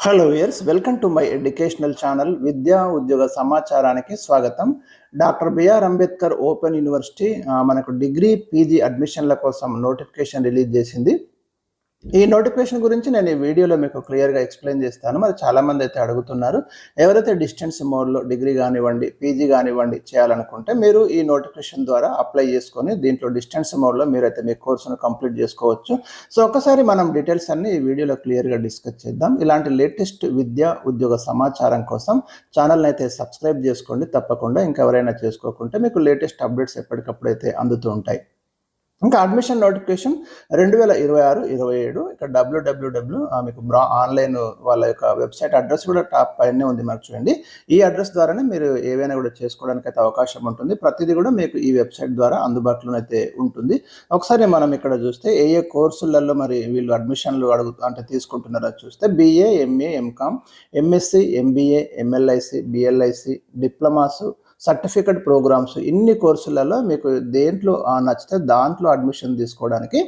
Hello viewers, welcome to my educational channel విద్యా ఉద్యోగ సమాచారానికి స్వాగతం. Doctor B R Ambedkar open university మనకు డిగ్రీ పీజీ అడ్మిషన్ల కోసం నోటిఫికేషన్ రిలీజ్ చేసింది. ఈ నోటిఫికేషన్ గురించి నేను ఈ వీడియోలో మీకు క్లియర్గా ఎక్స్ప్లెయిన్ చేస్తాను. మరి చాలామంది అయితే అడుగుతున్నారు, ఎవరైతే డిస్టెన్స్ మోడ్లో డిగ్రీ కానివ్వండి పీజీ కానివ్వండి చేయాలనుకుంటే మీరు ఈ నోటిఫికేషన్ ద్వారా అప్లై చేసుకొని దీంట్లో డిస్టెన్స్ మోడ్లో మీరైతే మీ కోర్సును కంప్లీట్ చేసుకోవచ్చు. సో ఒకసారి మనం డీటెయిల్స్ అన్ని ఈ వీడియోలో క్లియర్గా డిస్కస్ చేద్దాం. ఇలాంటి లేటెస్ట్ విద్యా ఉద్యోగ సమాచారం కోసం ఛానల్ని అయితే సబ్స్క్రైబ్ చేసుకోండి తప్పకుండా. ఇంకెవరైనా చేసుకోకుంటే మీకు లేటెస్ట్ అప్డేట్స్ ఎప్పటికప్పుడు అయితే అందుతూ ఉంటాయి. ఇంకా అడ్మిషన్ నోటిఫికేషన్ 2026-27 ఇక్కడ www మీకు ఆన్లైన్ వాళ్ళ యొక్క వెబ్సైట్ అడ్రస్ కూడా టాప్ పైనే ఉంది. మనకు చూడండి, ఈ అడ్రస్ ద్వారానే మీరు ఏవైనా కూడా చేసుకోవడానికి అయితే అవకాశం ఉంటుంది. ప్రతిదీ కూడా మీకు ఈ వెబ్సైట్ ద్వారా అందుబాటులోనైతే ఉంటుంది. ఒకసారి మనం ఇక్కడ చూస్తే ఏ కోర్సులలో మరి వీళ్ళు అడ్మిషన్లు అంటే తీసుకుంటున్నారో చూస్తే BA, MA, MCOM, MSc, MBA, MLIC, BLIC, diplomas, certificate programmes, ఇన్ని కోర్సులలో మీకు దేంట్లో నచ్చితే దాంట్లో అడ్మిషన్ తీసుకోవడానికి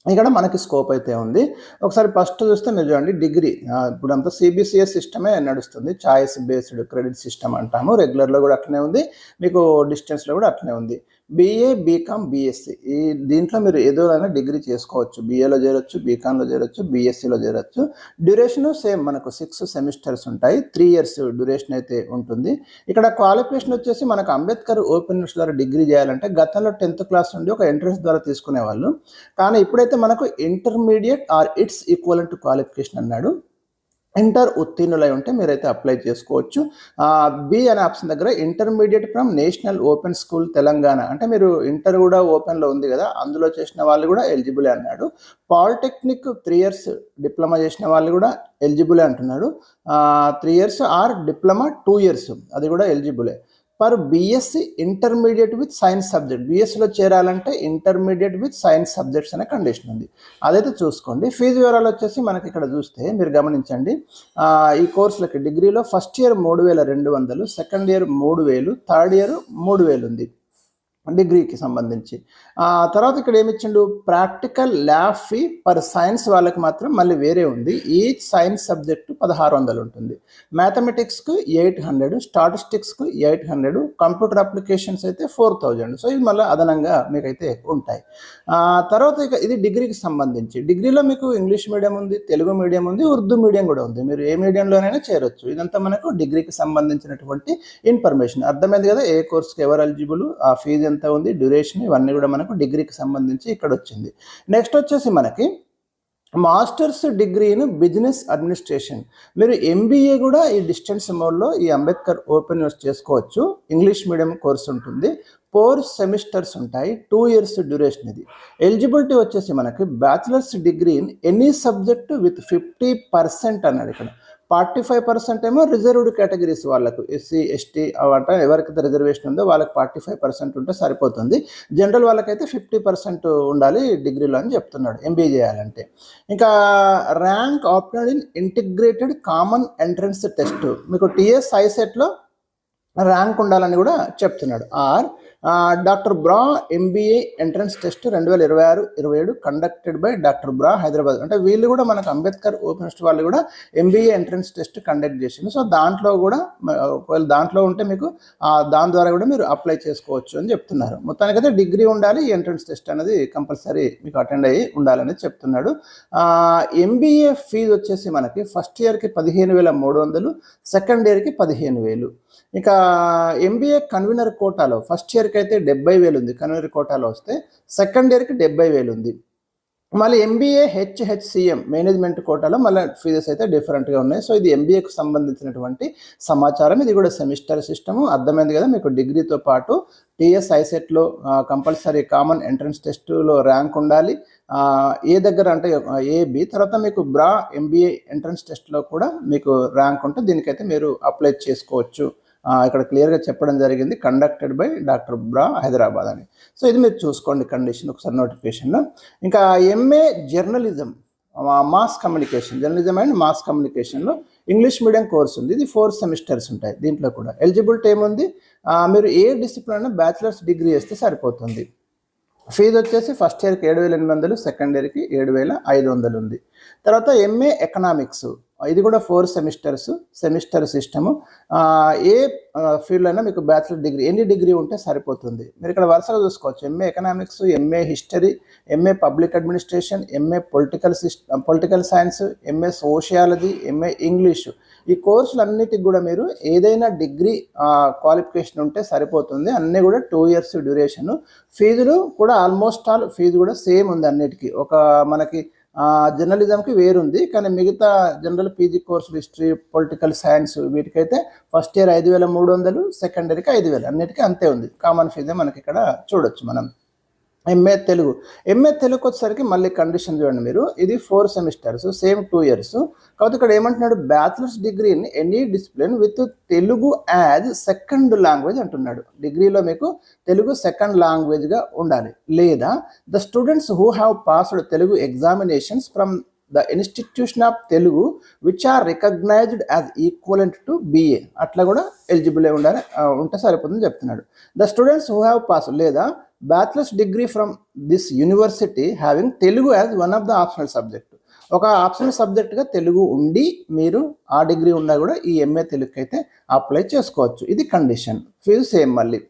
ఇక్కడ మనకి స్కోప్ అయితే ఉంది. ఒకసారి ఫస్ట్ చూస్తే మీరు చూడండి, డిగ్రీ ఇప్పుడు అంతా CBCS సిస్టమే నడుస్తుంది. చాయిస్ బేస్డ్ క్రెడిట్ సిస్టమ్ అంటాము. రెగ్యులర్లో కూడా అట్లనే ఉంది, మీకు డిస్టెన్స్లో కూడా అట్లనే ఉంది. BA, BCom, BSc ఈ దీంట్లో మీరు ఏదోనైనా డిగ్రీ చేసుకోవచ్చు. BAలో చేరొచ్చు, BComలో చేరొచ్చు, BScలో చేరొచ్చు. డ్యూరేషన్ సేమ్ మనకు 6 సెమిస్టర్స్ ఉంటాయి. 3 ఇయర్స్ డ్యూరేషన్ అయితే ఉంటుంది. ఇక్కడ క్వాలిఫికేషన్ వచ్చేసి మనకు అంబేద్కర్ ఓపెన్ యూనివర్సిటీ ద్వారా డిగ్రీ చేయాలంటే గతంలో 10th క్లాస్ నుండి ఒక ఎంట్రన్స్ ద్వారా తీసుకునేవాళ్ళు. కానీ ఇప్పుడైతే మనకు intermediate or its equivalent qualification అన్నాడు. ఇంటర్ ఉత్తీర్ణులై ఉంటే మీరైతే అప్లై చేసుకోవచ్చు. బి అనే ఆప్షన్ దగ్గర intermediate from national open school Telangana అంటే మీరు ఇంటర్ కూడా ఓపెన్లో ఉంది కదా, అందులో చేసిన వాళ్ళు కూడా ఎలిజిబులే అన్నాడు. పాలిటెక్నిక్ 3 ఇయర్స్ డిప్లొమా చేసిన వాళ్ళు కూడా ఎలిజిబులే అంటున్నాడు. 3 ఇయర్స్ ఆర్ డిప్లొమా 2 ఇయర్స్ అది కూడా ఎలిజిబులే. For BSc intermediate with science subject, BScలో చేరాలంటే ఇంటర్మీడియట్ విత్ సైన్స్ సబ్జెక్ట్స్ అనే కండిషన్ ఉంది. అదైతే చూసుకోండి. ఫీజు వివరాలు వచ్చేసి మనకి ఇక్కడ చూస్తే మీరు గమనించండి, ఈ కోర్సులకి డిగ్రీలో first year 3200, second year 3000, third year 3000 ఉంది డిగ్రీకి సంబంధించి. తర్వాత ఇక్కడ ఏమిచ్చిండు, practical lab fee per science వాళ్ళకి మాత్రం మళ్ళీ వేరే ఉంది. ఈచ్ సైన్స్ సబ్జెక్టు 1600 ఉంటుంది. మ్యాథమెటిక్స్కు 800, స్టాటిస్టిక్స్కు 800, కంప్యూటర్ అప్లికేషన్స్ అయితే 4000. సో ఇది మళ్ళీ అదనంగా మీకైతే ఉంటాయి. తర్వాత ఇక ఇది డిగ్రీకి సంబంధించి. డిగ్రీలో మీకు ఇంగ్లీష్ మీడియం ఉంది, తెలుగు మీడియం ఉంది, ఉర్దూ మీడియం కూడా ఉంది. మీరు ఏ మీడియంలోనైనా చేరొచ్చు. ఇదంతా మనకు డిగ్రీకి సంబంధించినటువంటి ఇన్ఫర్మేషన్. అర్థమైంది కదా, ఏ కోర్స్కి ఎవరు ఎలిజిబుల్, ఆ ఫీజు ఎంత ఉంది, డ్యూరేషన్, ఇవన్నీ కూడా మనకు డిగ్రీకి సంబంధించి ఇక్కడ వచ్చింది. నెక్స్ట్ వచ్చేసి మనకి masters degree in business administration. మీరు MBA కూడా ఈ డిస్టెన్స్ మోడ్లో ఈ అంబేద్కర్ ఓపెన్ యూనివర్సిటీ చేసుకోవచ్చు. ఇంగ్లీష్ మీడియం కోర్స్ ఉంటుంది. 4 సెమిస్టర్స్ ఉంటాయి. 2 ఇయర్స్ డ్యూరేషన్. ఇది ఎలిజిబిలిటీ వచ్చేసి మనకి bachelors degree in any subject with 50% అన్నాడు. ఇక్కడ 45% ఏమో రిజర్వ్డ్ కేటగిరీస్ వాళ్ళకు, SC ST అవంట ఎవరికైతే రిజర్వేషన్ ఉందో వాళ్ళకి 45% ఉంటే సరిపోతుంది. జనరల్ వాళ్ళకైతే 50% ఉండాలి డిగ్రీలో అని చెప్తున్నాడు MBA చేయాలంటే. ఇంకా rank opted in integrated common entrance test, మీకు TS ISETలో ర్యాంక్ ఉండాలని కూడా చెప్తున్నాడు. ఆర్ డాక్టర్ బ్రా MBA entrance test 2026-27 conducted by doctor బ్రా హైదరాబాద్. అంటే వీళ్ళు కూడా మనకు అంబేద్కర్ ఓపెన్ యూనివర్సిటీ వాళ్ళు కూడా MBA ఎంట్రన్స్ టెస్ట్ కండక్ట్ చేసింది. సో దాంట్లో కూడా ఒకవేళ దాంట్లో ఉంటే మీకు దాని ద్వారా కూడా మీరు అప్లై చేసుకోవచ్చు అని చెప్తున్నారు. మొత్తానికైతే డిగ్రీ ఉండాలి, ఈ ఎంట్రన్స్ టెస్ట్ అనేది కంపల్సరీ మీకు అటెండ్ అయ్యి ఉండాలని చెప్తున్నాడు. MBA ఫీజు వచ్చేసి మనకి ఫస్ట్ ఇయర్కి 15,300, సెకండ్ ఇయర్కి 15,000. ఇక MBA కన్వీనర్ కోటాలో ఫస్ట్ ఇయర్కి అయితే 70,000 ఉంది. కన్వీనర్ కోటాలో వస్తే సెకండ్ ఇయర్కి 70,000 ఉంది. మళ్ళీ MBA HCM మేనేజ్మెంట్ కోటాలో మళ్ళీ ఫీజెస్ అయితే డిఫరెంట్గా ఉన్నాయి. సో ఇది MBAకు సంబంధించినటువంటి సమాచారం. ఇది కూడా సెమిస్టర్ సిస్టము. అర్థమైంది కదా, మీకు డిగ్రీతో పాటు TS ISETలో కంపల్సరీ కామన్ ఎంట్రన్స్ టెస్టులో ర్యాంక్ ఉండాలి. ఏ దగ్గర అంటే AB, తర్వాత మీకు బ్రా MBA ఎంట్రన్స్ టెస్ట్లో కూడా మీకు ర్యాంక్ ఉంటే దీనికైతే మీరు అప్లై చేసుకోవచ్చు. ఇక్కడ క్లియర్గా చెప్పడం జరిగింది, కండక్టెడ్ బై డాక్టర్ బ్రా హైదరాబాద్ అని. సో ఇది మీరు చూసుకోండి కండిషన్ ఒకసారి నోటిఫికేషన్లో. ఇంకా MA journalism mass communication, journalism and mass కమ్యూనికేషన్లో ఇంగ్లీష్ మీడియం కోర్స్ ఉంది. ఇది 4 సెమిస్టర్స్ ఉంటాయి. దీంట్లో కూడా ఎలిజిబిలిటీ ఏముంది, మీరు ఏ డిసిప్లిన్ బ్యాచిలర్స్ డిగ్రీ చేస్తే సరిపోతుంది. ఫీజు వచ్చేసి ఫస్ట్ ఇయర్కి 7,800, సెకండ్ ఇయర్కి 7,500 ఉంది. తర్వాత ఎంఏ ఎకనామిక్స్ ఇది కూడా 4 సెమిస్టర్ సిస్టము. ఏ ఫీల్డ్లో అయినా మీకు బ్యాచిలర్ డిగ్రీ ఎనీ డిగ్రీ ఉంటే సరిపోతుంది. మీరు ఇక్కడ వరుసగా చూసుకోవచ్చు. MA economics, MA history, MA public administration, MA political science, MA sociology, MA English. ఈ కోర్సులన్నిటికి కూడా మీరు ఏదైనా డిగ్రీ క్వాలిఫికేషన్ ఉంటే సరిపోతుంది. అన్నీ కూడా 2 years డ్యూరేషను. ఫీజులు కూడా ఆల్మోస్ట్ ఆల్ ఫీజు కూడా సేమ్ ఉంది అన్నిటికీ. ఒక మనకి జర్నలిజంకి వేరుంది, కానీ మిగతా జనరల్ పీజీ కోర్సులు హిస్టరీ, పొలిటికల్ సైన్స్ వీటికైతే ఫస్ట్ ఇయర్ 5,300, సెకండ్ ఇయర్కి 5,000, అన్నిటికీ అంతే ఉంది. కామన్ ఫీజే మనకి ఇక్కడ చూడొచ్చు మనం. ఎంఏ తెలుగు వచ్చేసరికి మళ్ళీ కండిషన్ చూడండి మీరు. ఇది 4 సెమిస్టర్స్, సేమ్ 2 years. కాబట్టి ఇక్కడ ఏమంటున్నాడు, bachelor's degree in any discipline with Telugu as second language అంటున్నాడు. డిగ్రీలో మీకు తెలుగు సెకండ్ లాంగ్వేజ్గా ఉండాలి. లేదా the students who have passed Telugu examinations from the institution of Telugu which are recognised as equivalent to BA, అట్లా కూడా ఎలిజిబుల్ ఉంటే సరిపోతుందని చెప్తున్నాడు. The students who have pass లేదా bachelor's degree from this university having Telugu as one of the optional subject. ఒక optional సబ్జెక్ట్గా తెలుగు ఉండి మీరు ఆ డిగ్రీ ఉన్నా కూడా ఈ ఎంఏ తెలుగుకి అయితే అప్లై చేసుకోవచ్చు. ఇది కండిషన్. ఫీజు సేమ్ మళ్ళీ.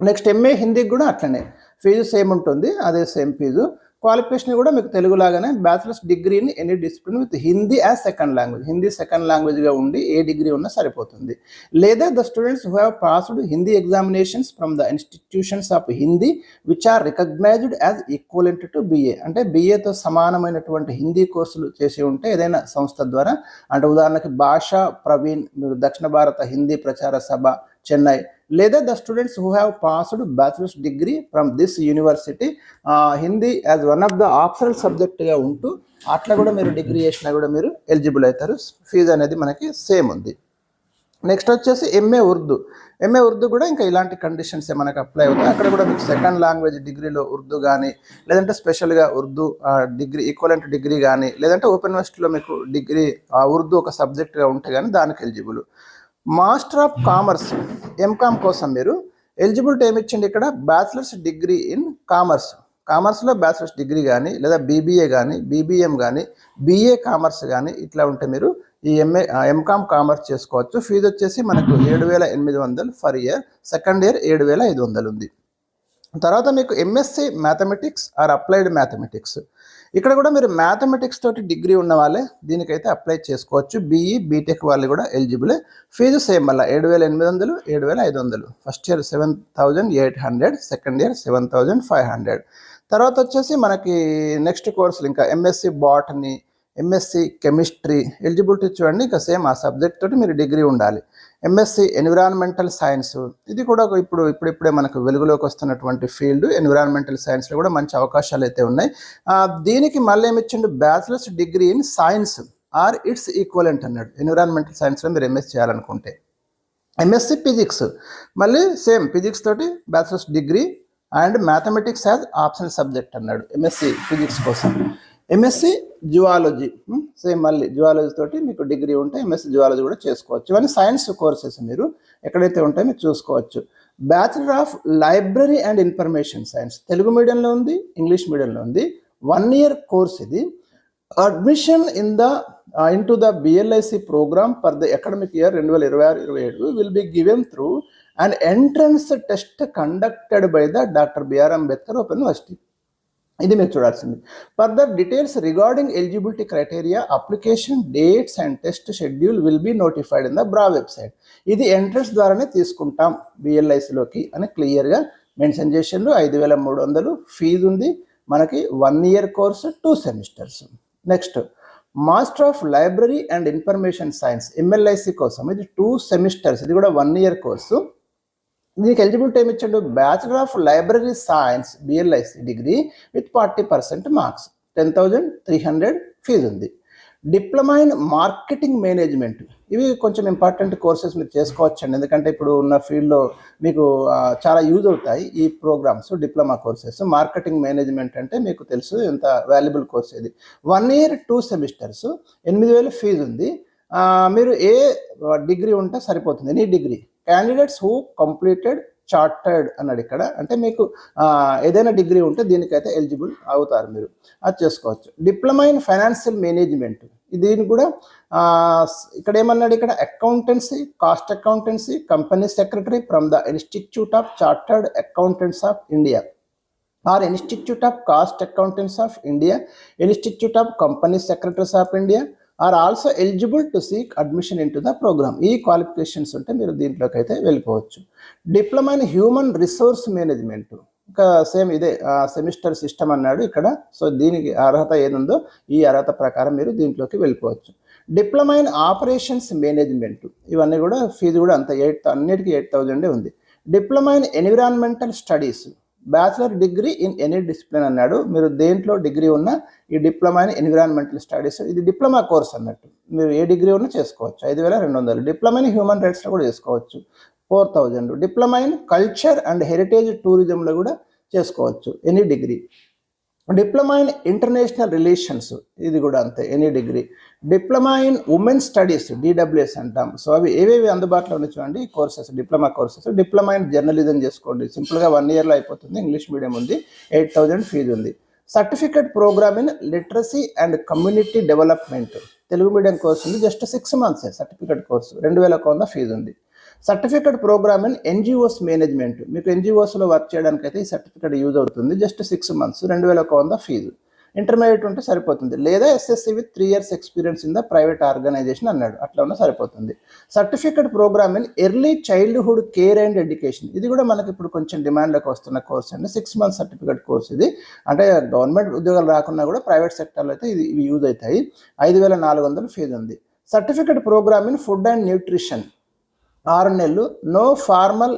నెక్స్ట్ ఎంఏ హిందీకి కూడా అట్లనే ఫీజు సేమ్ ఉంటుంది, అదే సేమ్ ఫీజు. క్వాలిఫికేషన్ కూడా మీకు తెలుగులాగానే bachelor's degree in any discipline with Hindi as second language. Hindi second లాంగ్వేజ్గా ఉండి ఏ డిగ్రీ ఉన్నా సరిపోతుంది. లేదా the students who have passed Hindi examinations from the institutions of Hindi which are recognised as equivalent to BA. అంటే బిఏతో సమానమైనటువంటి హిందీ కోర్సులు చేసి ఉంటే ఏదైనా సంస్థ ద్వారా, అంటే ఉదాహరణకి భాషా ప్రవీణ్, మీరు దక్షిణ భారత హిందీ ప్రచార సభ చెన్నై, లేదా the students who have passed bachelor's degree from this university Hindi as one of the optional సబ్జెక్ట్గా ఉంటూ అట్లా కూడా మీరు డిగ్రీ చేసినా కూడా మీరు ఎలిజిబుల్ అవుతారు. ఫీజు అనేది మనకి సేమ్ ఉంది. నెక్స్ట్ వచ్చేసి ఎంఏ ఉర్దూ కూడా ఇంకా ఇలాంటి కండిషన్స్ మనకు అప్లై అవుతాయి. అక్కడ కూడా మీకు సెకండ్ లాంగ్వేజ్ డిగ్రీలో ఉర్దూ కానీ, లేదంటే స్పెషల్గా ఉర్దూ డిగ్రీ ఈక్వలెంట్ డిగ్రీ కానీ, లేదంటే ఓపెన్ యూనివర్సిటీలో మీకు డిగ్రీ ఉర్దూ ఒక సబ్జెక్ట్గా ఉంటే కానీ దానికి eligible. Master of commerce MCom కోసం మీరు ఎలిజిబిలిటీ ఏమిచ్చండి ఇక్కడ, బ్యాచిలర్స్ డిగ్రీ ఇన్ కామర్స్లో బ్యాచిలర్స్ డిగ్రీ కానీ, లేదా బీబీఏ కానీ, బీబీఎం కానీ, బీఏ కామర్స్ కానీ ఇట్లా ఉంటే మీరు ఈ ఎంకామ్ కామర్స్ చేసుకోవచ్చు. ఫీజు వచ్చేసి మనకు 7,800 ఫర్ ఇయర్, సెకండ్ ఇయర్ 7,500 ఉంది. తర్వాత మీకు MSc mathematics are applied mathematics. ఇక్కడ కూడా మీరు మ్యాథమెటిక్స్ తోటి డిగ్రీ ఉన్న వాళ్ళే దీనికైతే అప్లై చేసుకోవచ్చు. బీఈ బీటెక్ వాళ్ళు కూడా ఎలిజిబులే. ఫీజు సేమ్ మళ్ళీ 7,800, 7,500. First year 7,800, second year 7,500. తర్వాత వచ్చేసి మనకి నెక్స్ట్ కోర్సులు ఇంకా MSc botany, MSc chemistry eligibility చూడండి. ఇంకా సేమ్ ఆ సబ్జెక్ట్ తోటి మీరు డిగ్రీ ఉండాలి. ఎంఎస్సి ఎన్విరాన్మెంటల్ సైన్స్, ఇది కూడా ఇప్పుడిప్పుడే మనకు వెలుగులోకి వస్తున్నటువంటి ఫీల్డ్. ఎన్విరాన్మెంటల్ సైన్స్లో కూడా మంచి అవకాశాలు అయితే ఉన్నాయి. దీనికి మళ్ళీ ఏమిచ్చిండు, bachelor's degree in science or its equivalent అన్నాడు. ఎన్విరాన్మెంటల్ సైన్స్లో మీరు ఎంఎస్ చేయాలనుకుంటే. ఎంఎస్సి ఫిజిక్స్ మళ్ళీ సేమ్ ఫిజిక్స్ తోటి bachelor's degree and mathematics as optional subject అన్నాడు ఎంఎస్సి ఫిజిక్స్ కోసం. ఎంఎస్సి జువాలజీ సేమ్ మళ్ళీ జువాలజీ తోటి మీకు డిగ్రీ ఉంటే ఎంఎస్సి జువాలజీ కూడా చేసుకోవచ్చు. ఇవన్నీ సైన్స్ కోర్సెస్ మీరు ఎక్కడైతే ఉంటాయో మీరు చూసుకోవచ్చు. Bachelor of library and information science Telugu మీడియంలో ఉంది, ఇంగ్లీష్ మీడియంలో ఉంది. 1 year కోర్స్ ఇది. Admission into the BLIC program for the academic year 2026-27 will be given through an entrance test conducted by the Dr. B.R. Ambedkar Open University. ఇది మీరు చూడాల్సింది. Further details regarding eligibility criteria, application dates and test schedule will be notified in the బ్రా website. ఇది entrance ద్వారానే తీసుకుంటాం బిఎల్ఐసిలోకి అని క్లియర్గా mention చేసిండ్రు. 5,300 ఫీజు ఉంది. మనకి 1 year course, 2 semesters. Next master of library and information science MLISc కోసం ఇది 2 semesters. ఇది కూడా 1 year కోర్సు. దీనికి ఎలిజిబిలిటీ ఏమి ఇచ్చాడు, bachelor of library science BLIC degree with 40% marks, 10,300 fee ఉంది. డిప్లొమా ఇన్ మార్కెటింగ్ మేనేజ్మెంట్, ఇవి కొంచెం ఇంపార్టెంట్ కోర్సెస్ మీరు చేసుకోవచ్చండి. ఎందుకంటే ఇప్పుడు ఉన్న ఫీల్డ్లో మీకు చాలా యూజ్ అవుతాయి ఈ programmes. Diploma courses marketing management అంటే మీకు తెలుసు ఎంత వాల్యుబుల్ కోర్స్ ఇది. 1 year 2 semesters, 8,000 ఫీజు ఉంది. మీరు ఏ డిగ్రీ ఉంటే సరిపోతుంది, any degree. Candidates who completed chartered అన్నాడు ఇక్కడ, అంటే మీకు ఏదైనా డిగ్రీ ఉంటే దీనికైతే ఎలిజిబుల్ అవుతారు, మీరు అది చేసుకోవచ్చు. డిప్లొమా ఇన్ ఫైనాన్షియల్ మేనేజ్మెంట్, దీని కూడా ఇక్కడ ఏమన్నాడు, ఇక్కడ accountancy, cost accountancy, company secretary from the institute of chartered accountants of India or institute of cost accountants of India, institute of company secretaries of India are also eligible to seek admission in to the programme. ఈ qualifications ఉంటే మీరు దీంట్లోకి అయితే వెళ్ళిపోవచ్చు. Diploma in human resource management, ఇంకా same ఇదే semester system అన్నాడు ఇక్కడ. సో దీనికి అర్హత ఏదుందో ఈ అర్హత ప్రకారం మీరు దీంట్లోకి వెళ్ళిపోవచ్చు. డిప్లొమా ఇన్ ఆపరేషన్స్ మేనేజ్మెంట్, ఇవన్నీ కూడా ఫీజు కూడా అంత అన్నిటికీ 8,000 ఉంది. Diploma in environmental studies, bachelor degree in any discipline అన్నాడు. మీరు దేంట్లో డిగ్రీ ఉన్నా ఈ డిప్లొమా ఇన్ ఎన్విరాన్మెంటల్ స్టడీస్, ఇది డిప్లొమా కోర్స్ అన్నట్టు, మీరు ఏ డిగ్రీ ఉన్నా చేసుకోవచ్చు, 5,200. డిప్లొమా ఇన్ హ్యూమన్ రైట్స్లో కూడా చేసుకోవచ్చు, 4,000. Diploma in culture and heritage టూరిజంలో కూడా చేసుకోవచ్చు, any degree. Diploma in international relations, ఇది కూడా అంతే, any degree. Diploma in women studies, DWS అంటాం. సో అవి ఏవేవి అందుబాటులో ఉన్నాయి చూడండి courses, diploma courses. Diploma in journalism చేసుకోండి, సింపుల్గా 1 ఇయర్లో అయిపోతుంది, ఇంగ్లీష్ మీడియం ఉంది, 8,000 ఫీజు ఉంది. Certificate programme in literacy and community development, Telugu medium course ఉంది, just 6 months certificate course, 2,100 fees ఉంది. Certificate programme in NGOs management, మీకు NGOsలో వర్క్ చేయడానికి అయితే ఈ సర్టిఫికేట్ యూజ్ అవుతుంది, జస్ట్ 6 months, 2,100 ఫీజు. ఇంటర్మీడియట్ ఉంటే సరిపోతుంది, లేదా SSC with 3 years experience in the private organisation అన్నాడు, అట్లా ఉన్న సరిపోతుంది. Certificate programme in early childhood care and education, ఇది కూడా మనకి ఇప్పుడు కొంచెం డిమాండ్లోకి వస్తున్న కోర్స్ అండి, 6 months సర్టిఫికేట్ కోర్స్ ఇది. అంటే గవర్నమెంట్ ఉద్యోగాలు రాకున్నా కూడా ప్రైవేట్ సెక్టర్లో అయితే ఇవి యూజ్ అవుతాయి, 5,400 ఫీజు ఉంది. Certificate programme in food and nutrition, 6 నెలలు, no formal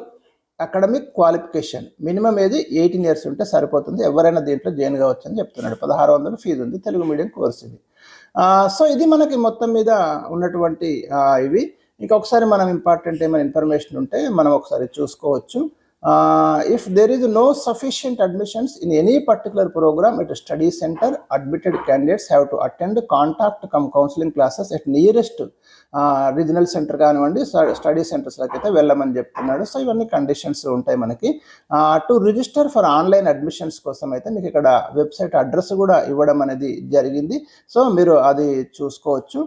academic qualification, minimum age 18 years ఉంటే సరిపోతుంది, ఎవరైనా దీంట్లో జాయిన్ కావచ్చు అని చెప్తున్నాడు. 1,600 ఫీజు ఉంది, తెలుగు మీడియం కోర్స్ ఇది. సో ఇది మనకి మొత్తం మీద ఉన్నటువంటి ఇవి. ఇంకొకసారి మనం ఇంపార్టెంట్ ఏమైనా ఇన్ఫర్మేషన్ ఉంటే మనం ఒకసారి చూసుకోవచ్చు. If there is no sufficient admissions in any particular program at a study center, admitted candidates have to attend contact counseling classes at nearest regional centre కానివ్వండి, స్టడీ సెంటర్స్లోకి అయితే వెళ్ళమని చెప్తున్నాడు. సో ఇవన్నీ కండిషన్స్ ఉంటాయి మనకి. To register for online admissions కోసం అయితే మీకు ఇక్కడ వెబ్సైట్ అడ్రస్ కూడా ఇవ్వడం అనేది జరిగింది, సో మీరు అది చూసుకోవచ్చు.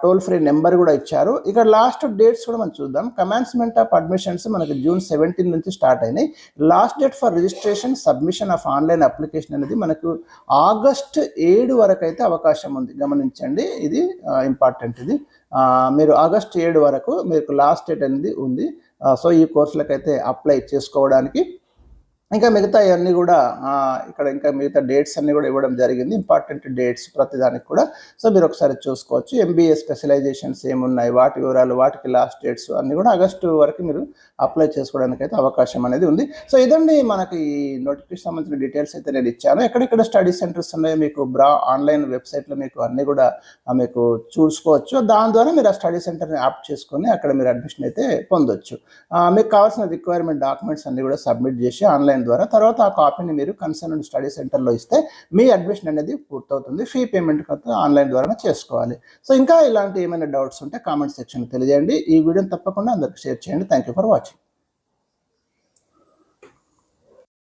టోల్ ఫ్రీ నెంబర్ కూడా ఇచ్చారు. ఇక్కడ లాస్ట్ డేట్స్ కూడా మనం చూద్దాం. కమెన్స్మెంట్ ఆఫ్ అడ్మిషన్స్ మనకి June 17 నుంచి స్టార్ట్ అయినాయి. Last date for registration submission of online application అనేది మనకు August 7 వరకు అయితే అవకాశం ఉంది, గమనించండి, ఇది ఇంపార్టెంట్. ఇది మీరు August 7 వరకు మీకు లాస్ట్ డేట్ అనేది ఉంది. సో ఈ కోర్సులకు అయితే అప్లై చేసుకోవడానికి. ఇంకా మిగతా ఇవన్నీ కూడా ఇక్కడ ఇంకా మిగతా డేట్స్ అన్నీ కూడా ఇవ్వడం జరిగింది, ఇంపార్టెంట్ డేట్స్ ప్రతిదానికి కూడా. సో మీరు ఒకసారి చూసుకోవచ్చు. MBA స్పెషలైజేషన్స్ ఏమున్నాయి, వాటి వివరాలు, వాటికి లాస్ట్ డేట్స్ అన్నీ కూడా August వరకు మీరు అప్లై చేసుకోవడానికి అయితే అవకాశం అనేది ఉంది. సో ఇదండి మనకి ఈ నోటిఫికేషన్ సంబంధించిన డీటెయిల్స్ అయితే నేను ఇచ్చాను. ఎక్కడెక్కడ స్టడీ సెంటర్స్ ఉన్నాయో మీకు ఆన్లైన్ వెబ్సైట్లో మీకు అన్నీ కూడా మీకు చూసుకోవచ్చు. దాని ద్వారా మీరు ఆ స్టడీ సెంటర్ని యాప్ చేసుకొని అక్కడ మీరు అడ్మిషన్ అయితే పొందొచ్చు. మీకు కావాల్సిన రిక్వైర్మెంట్ డాక్యుమెంట్స్ అన్నీ కూడా సబ్మిట్ చేసి ఆన్లైన్ ద్వారా తర్వాత ఆ కాపీని మీరు కన్సర్న్ స్టడీ సెంటర్లో ఇస్తే మీ అడ్మిషన్ అనేది పూర్తవుతుంది. ఫీ పేమెంట్ కొత్త ఆన్లైన్ ద్వారా చేసుకోవాలి. సో ఇంకా ఇలాంటి ఏమైనా డౌట్స్ ఉంటే కామెంట్ సెక్షన్ తెలియజేయండి. ఈ వీడియోని తప్పకుండా అందరికి షేర్ చేయండి. Thank you for watching.